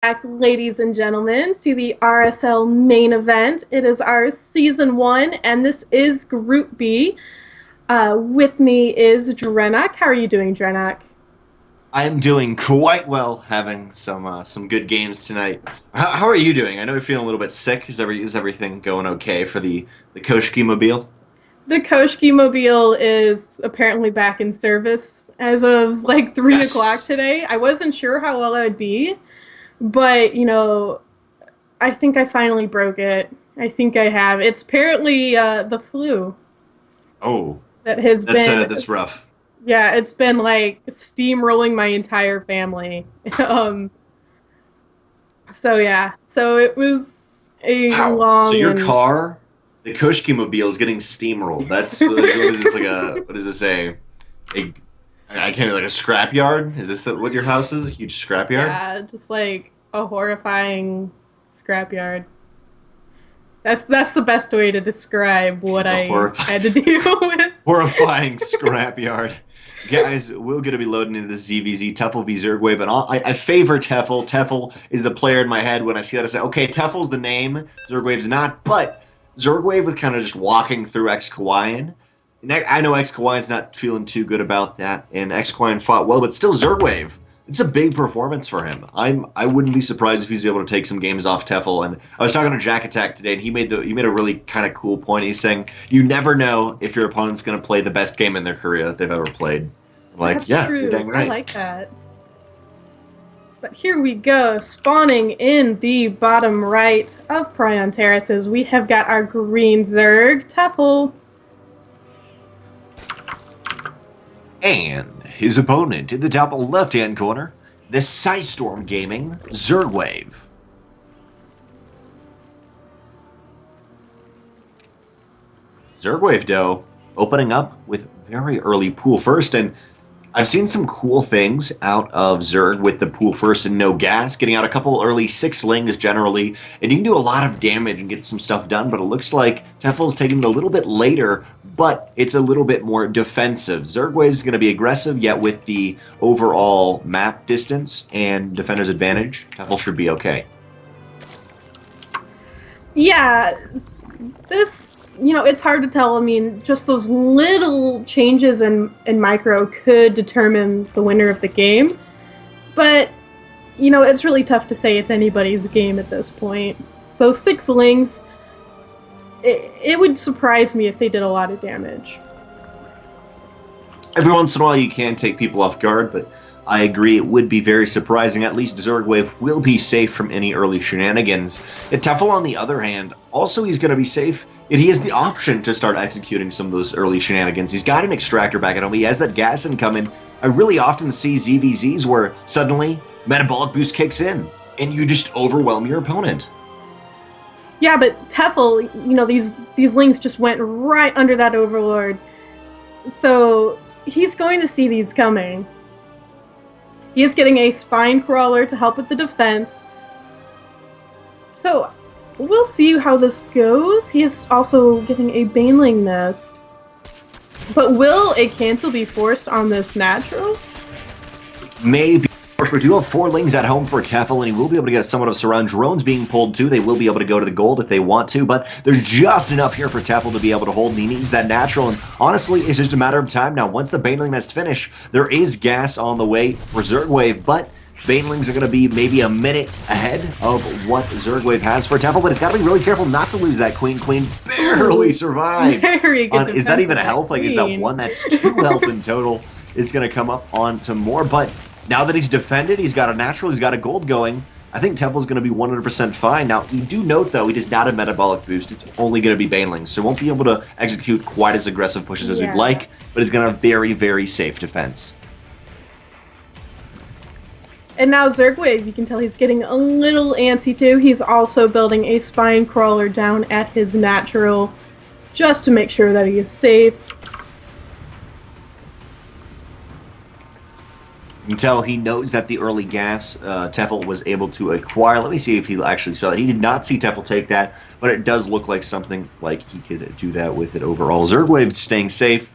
Back, ladies and gentlemen, to the RSL main event. It is our season one, and this is Group B. With me is DrennoC. How are you doing, DrennoC? I am doing quite well, having some good games tonight. How are you doing? I know you're feeling a little bit sick. Is everything going okay for the Koshkii mobile? The Koshkii mobile is apparently back in service as of like 3 o'clock Yes. today. I wasn't sure how well I would be, but I think I finally broke it. I think I have. It's apparently the flu Oh, that has that's been. that's rough. Yeah, it's been like steamrolling my entire family. um, so yeah, so it was a Wow. So long your and car, the Koshkii mobile, is getting steamrolled. What is this like a what is this a I can't like a scrapyard? Is this what your house is? A huge scrapyard? yeah, just like a horrifying scrapyard. That's the best way to describe what A I horrifying had to deal with. horrifying scrapyard. Guys, we're going to be loading into the ZVZ Tefl v Zergwave, and I favor Tefl. Tefl is the player in my head. When I see that, I say, okay, Tefl's the name, Zergwave's not, but Zergwave with kind of just walking through X-Kawaiian. And I know X-Kawaiian's not feeling too good about that, and X-Kawaiian fought well, but still Zergwave. It's a big performance for him. I wouldn't be surprised if he's able to take some games off Tefl. And I was talking to Jack Attack today, and he made a really kind of cool point. He's saying you never know if your opponent's going to play the best game in their career that they've ever played. I'm like, That's yeah, you're dang true. I right. like that. But here we go, spawning in the bottom right of Prion Terraces. We have got our green Zerg, Tefl. And his opponent in the top left-hand corner, the Psystorm Gaming Zergwave. Zergwave, though, opening up with very early pool first, and I've seen some cool things out of Zerg with the pool first and no gas, getting out a couple early 6 lings generally, and you can do a lot of damage and get some stuff done, but it looks like Tefl's taking it a little bit later, but it's a little bit more defensive. Zergwave's going to be aggressive, yet with the overall map distance and defender's advantage, Tefl should be okay. Yeah, this, it's hard to tell. I mean, just those little changes in micro could determine the winner of the game. But, it's really tough to say it's anybody's game at this point. Those 6 lings, it would surprise me if they did a lot of damage. Every once in a while you can take people off guard, but I agree it would be very surprising. At least Zergwave will be safe from any early shenanigans. And Tefl, on the other hand, also he's going to be safe. Yet he has the option to start executing some of those early shenanigans. He's got an extractor back at home. He has that gas incoming. I really often see ZVZs where suddenly metabolic boost kicks in and you just overwhelm your opponent. Yeah, but Tefl, these lings just went right under that Overlord. So he's going to see these coming. He is getting a Spine Crawler to help with the defense. So we'll see how this goes. He is also getting a Baneling Nest. But will a cancel be forced on this natural? Maybe. We do have 4 lings at home for Tefl, and he will be able to get somewhat of surround. Drones being pulled too. They will be able to go to the gold if they want to, but there's just enough here for Tefl to be able to hold, and he needs that natural. And honestly, it's just a matter of time now. Once the Baneling Nest finish, there is gas on the way for Zergwave, but Banelings are going to be maybe a minute ahead of what Zergwave has for Tefl, but it's got to be really careful not to lose that Queen. Queen barely survives. Very good Is that even a defense health? by Like, is that Queen. one? That's 2 health in total. It's going to come up on to more, but now that he's defended, he's got a natural, he's got a gold going. I think Tefl's going to be 100% fine. Now, we do note, though, he does not have metabolic boost. It's only going to be Banelings, so won't be able to execute quite as aggressive pushes as we'd like, but he's going to have very, very safe defense. And now Zergwave, you can tell he's getting a little antsy too. He's also building a Spine Crawler down at his natural just to make sure that he is safe. Until he knows that the early gas Tefl was able to acquire. Let me see if he actually saw that. He did not see Tefl take that, but it does look like something like he could do that with it overall. Zergwave staying safe.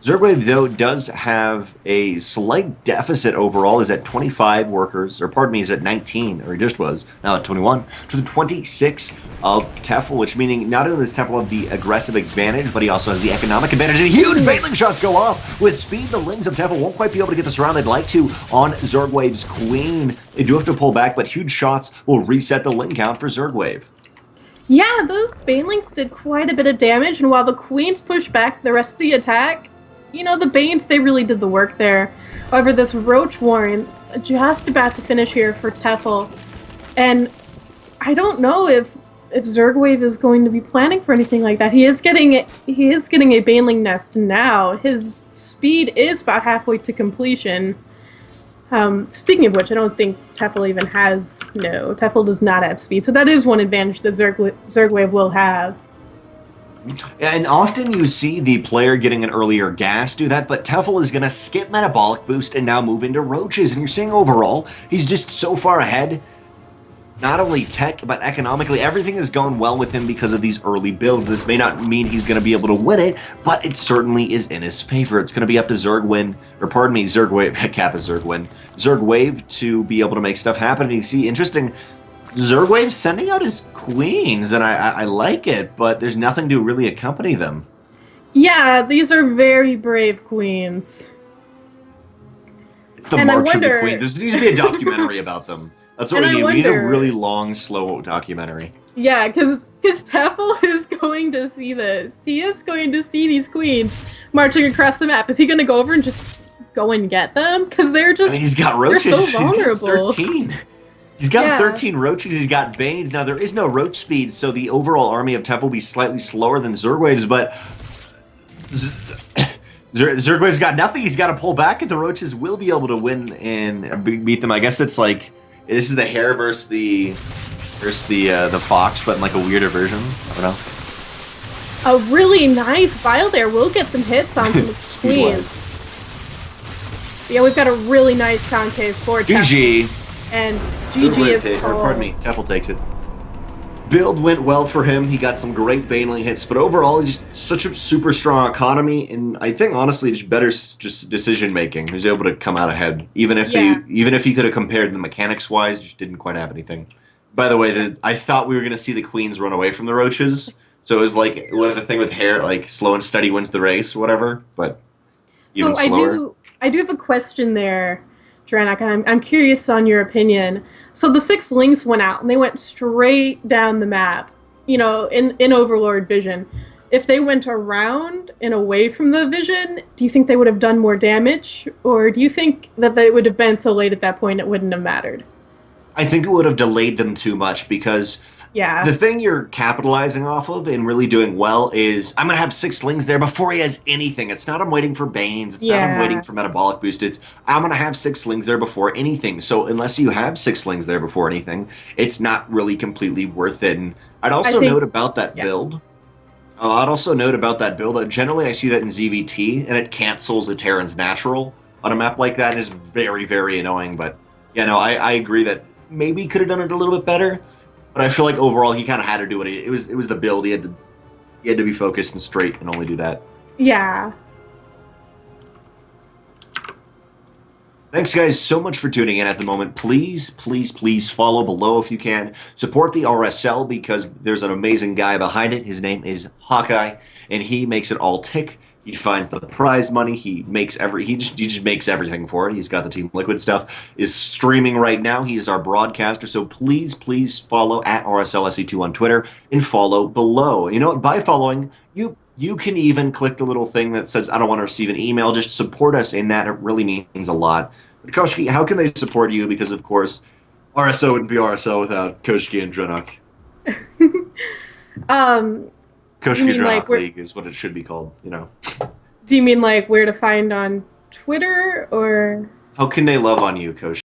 Zergwave, though, does have a slight deficit overall. Is at 25 workers, or pardon me, is at 19, or he just was, now at 21, to the 26 of Tefl, which meaning not only does Tefl have the aggressive advantage, but he also has the economic advantage, and huge baitling shots go off. With speed, the Lings of Tefl won't quite be able to get this around. They'd like to on Zergwave's Queen. They do have to pull back, but huge shots will reset the Ling count for Zergwave. Yeah, those Banelings did quite a bit of damage, and while the Queens pushed back the rest of the attack, you know, the Banes, they really did the work there. However, this Roach Warren, just about to finish here for Tefl, and I don't know if Zergwave is going to be planning for anything like that. He is getting a Baneling nest now. His speed is about halfway to completion. Speaking of which, I don't think Tefl even has... No, Tefl does not have speed, so that is one advantage that Zergwave will have. And often you see the player getting an earlier gas do that, but Tefl is going to skip Metabolic Boost and now move into Roaches, and you're seeing overall, he's just so far ahead. Not only tech, but economically, everything has gone well with him because of these early builds. This may not mean he's going to be able to win it, but it certainly is in his favor. It's going to be up to Zergwave, Zergwave to be able to make stuff happen. And you see, interesting, Zergwave's sending out his queens, and I like it, but there's nothing to really accompany them. Yeah, these are very brave queens. It's the March of the Queen. There needs to be a documentary about them. That's what we need. We need a really long, slow documentary. Yeah, because Tefl is going to see this. He is going to see these queens marching across the map. Is he going to go over and just go and get them? Because they're just... I mean, he's got roaches. They're so vulnerable. He's got 13. He's got 13 roaches. He's got Banes. Now, there is no roach speed, so the overall army of Tefl will be slightly slower than Zergwave's, but... Zergwave's got nothing. He's got to pull back, and the roaches will be able to win and beat them. I guess it's like... This is the hare versus the fox, but in like a weirder version. I don't know. A really nice Vile there. We'll get some hits on some queens. Yeah, we've got a really nice concave for GG. Tefl. And GG is pardon me, Tefl takes it. Build went well for him. He got some great Baneling hits, but overall, he's just such a super strong economy, and I think honestly, just better just decision making. He was able to come out ahead, even if he could have compared the mechanics wise, just didn't quite have anything. By the way, I thought we were gonna see the queens run away from the roaches, so it was like what the thing with hair, like slow and steady wins the race, or whatever. But even slower. I do have a question there, DrennoC, and I'm curious on your opinion. So the 6 Lings went out, and they went straight down the map, you know, in Overlord vision. If they went around and away from the vision, do you think they would have done more damage? Or do you think that they would have been so late at that point it wouldn't have mattered? I think it would have delayed them too much because... Yeah. The thing you're capitalizing off of and really doing well is I'm going to have 6 Lings there before he has anything. It's not I'm waiting for Banes. It's not I'm waiting for Metabolic Boost. It's I'm going to have 6 Lings there before anything. So unless you have 6 Lings there before anything, it's not really completely worth it. And I'd also note about that build. I'd also note about that build. Generally, I see that in ZVT, and it cancels a Terran's Natural on a map like that. It is very, very annoying. But, yeah, no, I agree that maybe he could have done it a little bit better. But I feel like overall he kind of had to do it. It was the build. He had to be focused and straight and only do that. Yeah. Thanks, guys, so much for tuning in at the moment. Please, please, please follow below if you can. Support the RSL because there's an amazing guy behind it. His name is Hawkeye, and he makes it all tick. He finds the prize money. He just makes everything for it. He's got the Team Liquid stuff. Is streaming right now. He is our broadcaster. So please, please follow at RSLSE2 on Twitter and follow below. You know what? By following, you can even click the little thing that says I don't want to receive an email. Just support us in that. It really means a lot. But Koshkii, how can they support you? Because of course, RSL wouldn't be RSL without Koshkii and DrennoC. Koshkii DrennoC League is what it should be called, you know. Do you mean like where to find on Twitter, or? How can they love on you, Koshkii?